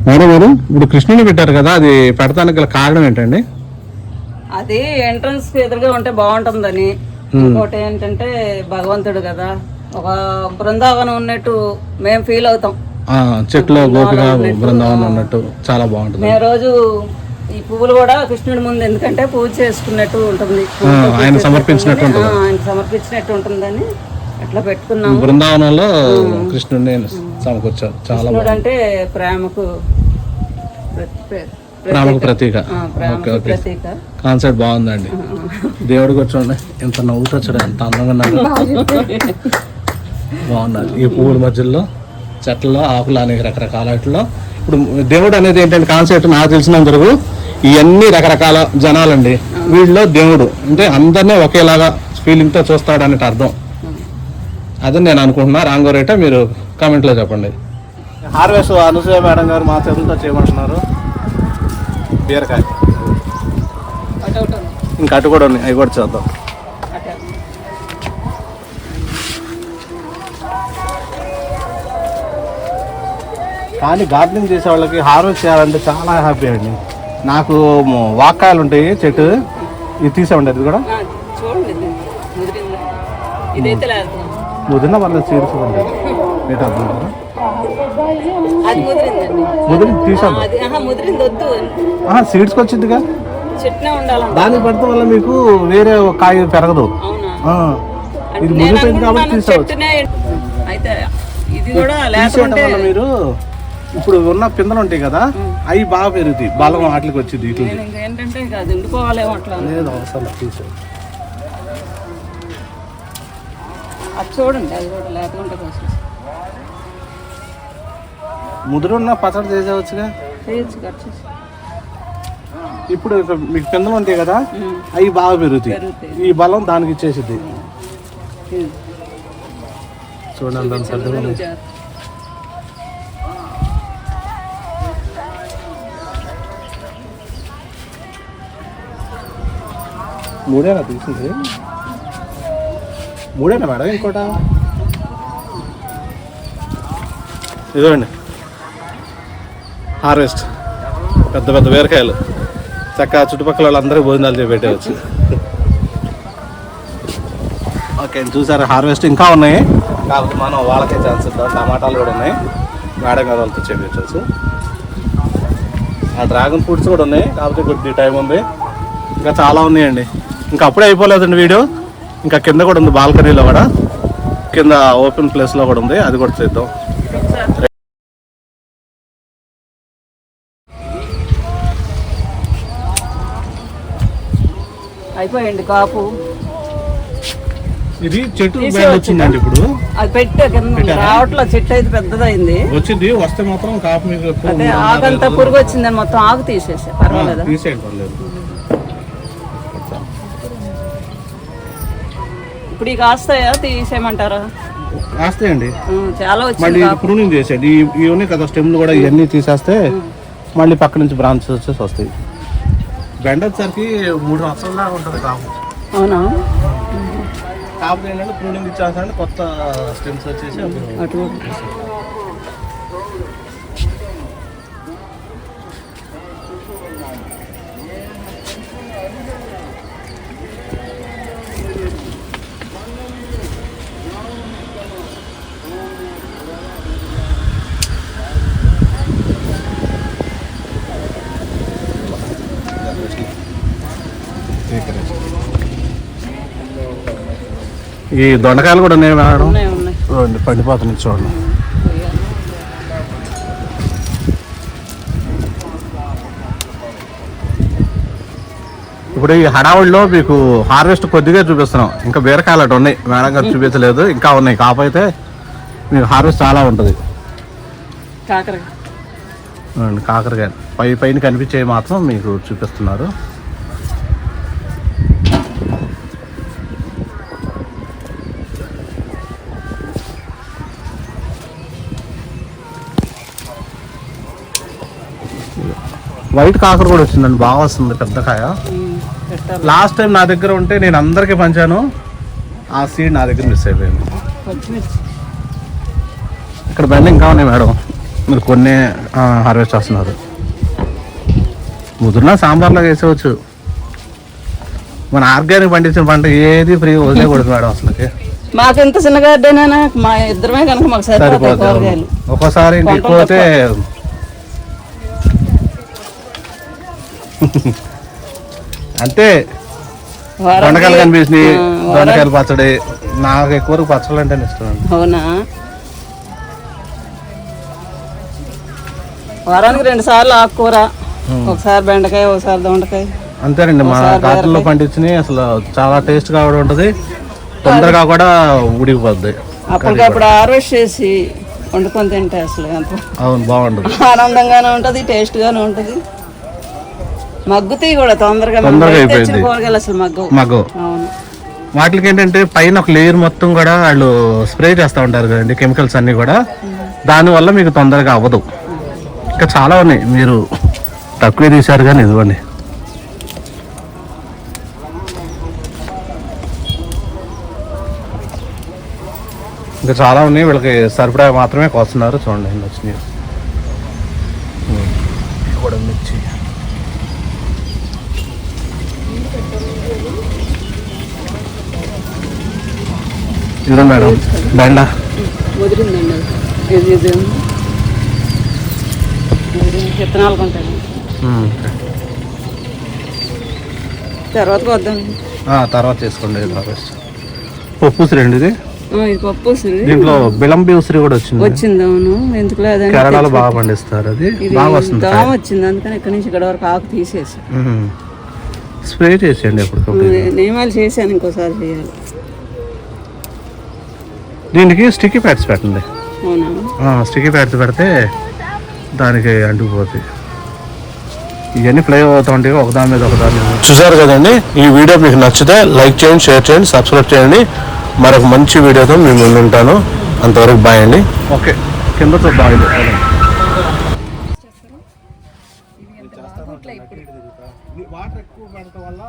Madam గారు ఇప్పుడు కృష్ణుని పెట్టారు కదా, అది పెడతానికి గల కారణం ఏంటండి? అది ఎంట్రన్స్ ఎదురుగా ఉంటే బాగుంటుందని. ఇంకోటి ఏంటంటే భగవంతుడు కదా, ఒక బృందావనం ఉన్నట్టు మేము ఫీల్ అవుతాం. చెట్లో గోపిక బృందావనం ఉన్నట్టు చాలా బాగుంటుంది. మేము రోజు ఈ పువ్వులు కూడా కృష్ణుడి ముందు ఎందుకంటే పూజ చేసుకున్నట్టు ఉంటుంది, ఆయన సమర్పించినట్టు ఉంటుందని అట్లా పెట్టుకున్నాం. బృందావనంలో కృష్ణుడిని సమకూర్చారు. చాలా అంటే ప్రేమకు ప్రతీక. కాన్సెప్ట్ బాగుందండి. దేవుడు కూర్చోండి, ఎంత నవ్వుతూ చూడండి, ఎంత అందంగా బాగున్నారు. ఈ పువ్వుల మధ్యలో చెట్లలో ఆకులు అనేక రకరకాల వాటిలో ఇప్పుడు దేవుడు అనేది ఏంటంటే కాన్సెప్ట్ నాకు తెలిసినంత వరకు ఇవన్నీ రకరకాల జనాలండి. వీళ్ళలో దేవుడు అంటే అందరినీ ఒకేలాగా ఫీలింగ్తో చూస్తాడు అన్నట్టు అర్థం. అదే నేను అనుకుంటున్నా. రాంగోరేట మీరు కామెంట్లో చెప్పండి. హార్వెస్ట్ అనసూయ మేడం గారు మా చేతులతో చేయమంటున్నారు. బీరకాయ ఇంకా అటు కూడా ఉన్నాయి, అవి కూడా చేద్దాం. కానీ గార్డెనింగ్ చేసే వాళ్ళకి హార్వెస్ట్ చేయాలంటే చాలా హ్యాపీ అండి. నాకు వాక్కాయలు ఉంటాయి చెట్టు, ఇది తీసామండి. అది కూడా ముదిరిన వాళ్ళ సీడ్స్ ఉంటాయి. ముదిరి తీసాం, సీడ్స్కి వచ్చిందిగా. దానికి పడితే వల్ల మీకు వేరే కాయ పెరగదు. ఇది ముదిరిపోయింది కాబట్టి తీసుకోవచ్చు. మీరు ఇప్పుడు ఉన్న పిందలు ఉంటాయి కదా, అవి బాగా పెరుగుతాయి, బలం వాటికి వచ్చింది. లేదు అవసరం తీసుకో. ముదురున్న పచ్చడి చేసేవచ్చుగా. ఇప్పుడు మీకు పిందలు ఉంటాయి కదా, అవి బాగా పెరుగుతాయి, ఈ బలం దానికి ఇచ్చేసిద్ది. చూడండి దాని సర్దుగా మూడేనా తీసింది? మూడేనా మేడం? ఇంకోట ఇదండి హార్వెస్ట్. పెద్ద పెద్ద బీరకాయలు చక్కగా చుట్టుపక్కల వాళ్ళందరికీ భోజనాలు చేపెట్టవచ్చు. ఓకే చూసారు, హార్వెస్ట్ ఇంకా ఉన్నాయి కాబట్టి మనం వాళ్ళకే ఛాన్స్ ఇద్దాం. టమాటాలు కూడా ఉన్నాయి, మేడం గారు వాళ్ళతో చేపించవచ్చు. ఆ డ్రాగన్ ఫ్రూట్స్ కూడా ఉన్నాయి కాబట్టి కొద్ది టైం ఉంది. ఇంకా చాలా ఉన్నాయండి. ఇంకా అప్పుడే అయిపోలేదండి వీడియో. ఇంకా కింద కూడా ఉంది, బాల్కనీలో కూడా కింద ఓపెన్ ప్లేస్లో కూడా ఉంది, అది కూడా చేద్దాం. అయిపోయింది కాపు. ఇది చెట్టు వచ్చిందండి. ఇప్పుడు అది పెట్టే రావట్ల చెట్టు అయితే పెద్దదైంది, వచ్చింది. వస్తే మాత్రం కాపు మీకు ఆకంతా పురుగు వచ్చిందని మొత్తం ఆకు తీసేసా. పర్వాలేదు, తీసేయండి, పర్లేదు. ఇప్పుడు ఇవి కాస్తాయా, తీసేయమంటారా? కాస్తాయండి, చాలా మళ్ళీ ప్రూనింగ్ చేసేది. ఇవన్నీ కదా స్టెమ్లు కూడా, ఇవన్నీ తీసేస్తే మళ్ళీ పక్క నుంచి బ్రాంచెస్ వచ్చేసి వస్తాయి. బెండ వచ్చేసరికి 3 సంవత్సరాల దాకా ఉంటుంది కాపు. అవునా? కాపు ఏంటంటే ప్రూనింగ్ ఇచ్చేస్తారంటే కొత్త స్టెమ్స్ వచ్చేసి అప్పుడు ఈ దొండకాయలు కూడా ఉన్నాయి మేడం. పండిపోతుంది చూడండి. ఇప్పుడు ఈ హడావుడిలో మీకు హార్వెస్ట్ కొద్దిగా చూపిస్తున్నాం. ఇంకా బీరకాయలు అటు ఉన్నాయి, మేడం గారు చూపించలేదు. ఇంకా ఉన్నాయి, కాకపోతే మీకు హార్వెస్ట్ చాలా ఉంటుంది. కాకరకాయ పైన కనిపించేవి మాత్రం మీకు చూపిస్తున్నారు. వైట్ కాకర కూడా వచ్చిందండి, బాగా వస్తుంది, పెద్ద కాయ. లాస్ట్ టైం నా దగ్గర ఉంటే నేను అందరికీ పంచాను, ఆ సీడ్ నా దగ్గర మిస్ అయిపోయింది. ఇక్కడ బెండ ఇంకా ఉన్నాయి మేడం, మీరు కొన్ని హార్వెస్ట్ చేస్తున్నారు. ముదురునా సాంబార్లో వేసేవచ్చు. మన ఆర్గానిక్ పండించిన పంట ఏది ఫ్రీ వదిలేకూడదు మేడం అసలుకి. మాకు ఎంత చిన్న గార్డెన్ అయినా మా ఇద్దరమే కనుక మాకు సరిపోతాయి కూరగాయలు. ఒక్కోసారి ఇంటికి పోతే అంతే దొండకాయలు కనిపించినాయి, దొండకాయలు పచ్చడి. నాకు ఎక్కువ పచ్చళ్ళు అంటే ఇష్టం అండి. అవునా, వారానికి 2 సార్లు ఆకుకూర, ఒకసారి బెండకాయ, ఒకసారి దొండకాయ. అంతేనండి. మా గార్డెన్లో పండించినవి అసలు చాలా టేస్ట్గా కూడా ఉంటుంది, తొందరగా కూడా ఉడికిపోద్ది. అప్పటికప్పుడు హార్వెస్ట్ చేసి వండుకొని తింటే అసలు ఎంత అవును బాగుంటుంది, ఆనందంగానే ఉంటుంది, టేస్ట్గానే ఉంటుంది. మగ్గుతాయి కూడా తొందరగా అయిపోయింది కూరగాయలు అసలు మగ్గు. అవును. వాటికి ఏంటంటే పైన ఒక లేయర్ మొత్తం కూడా వాళ్ళు స్ప్రే చేస్తూ ఉంటారు కదండి, కెమికల్స్ అన్నీ కూడా. దానివల్ల మీకు తొందరగా అవ్వదు. ఇంకా చాలా ఉన్నాయి, మీరు తక్కువే తీశారు కానీ ఇదివ్వండి. ఇంకా చాలా ఉన్నాయి, వీళ్ళకి సరిపడా మాత్రమే కోస్తున్నారు. చూడండి ఎన్ని వచ్చినాయి. కూడా మిర్చి ఇదిగో మేడం బెండ ముదిరిందండి. ఇది విత్తనాలు కొంటాను, తర్వాత వద్దాం. తర్వాత చేసుకోండి. పప్పు ఉసిరి అండి ఇది. ఇది పప్పు ఉసిరి. దీంట్లో బిలంబి ఉసిరి కూడా వచ్చింది. అవును, ఎందుకు లేదని కేరళలో బాగా పండిస్తారు. అది బాగా వస్తుంది, దోమ వచ్చింది, అందుకని ఇక్కడ నుంచి ఇక్కడ వరకు ఆకు తీసేసి స్ప్రే చేసేయండి. ఎప్పుడు నియమాలు చేశాను, ఇంకోసారి చేయాలి. దీనికి స్టిక్కీ ప్యాడ్స్ పెట్టండి. అవునా, స్టిక్కీ ప్యాడ్స్ పెడితే దానికి అంటుకుపోతాయి. ఇవన్నీ ఫ్లై అవుతూ ఉంటాయి ఒకదాని మీద ఒకదాని. చూసారు కదండి, ఈ వీడియో మీకు నచ్చితే లైక్ చేయండి, షేర్ చేయండి, సబ్స్క్రైబ్ చేయండి. మరొక మంచి వీడియోతో మేము ముందు ఉంటాను. అంతవరకు బాయ్ అండి. ఓకే, కింద బాయ్. వాటర్ ఎక్కువ పడటం వల్ల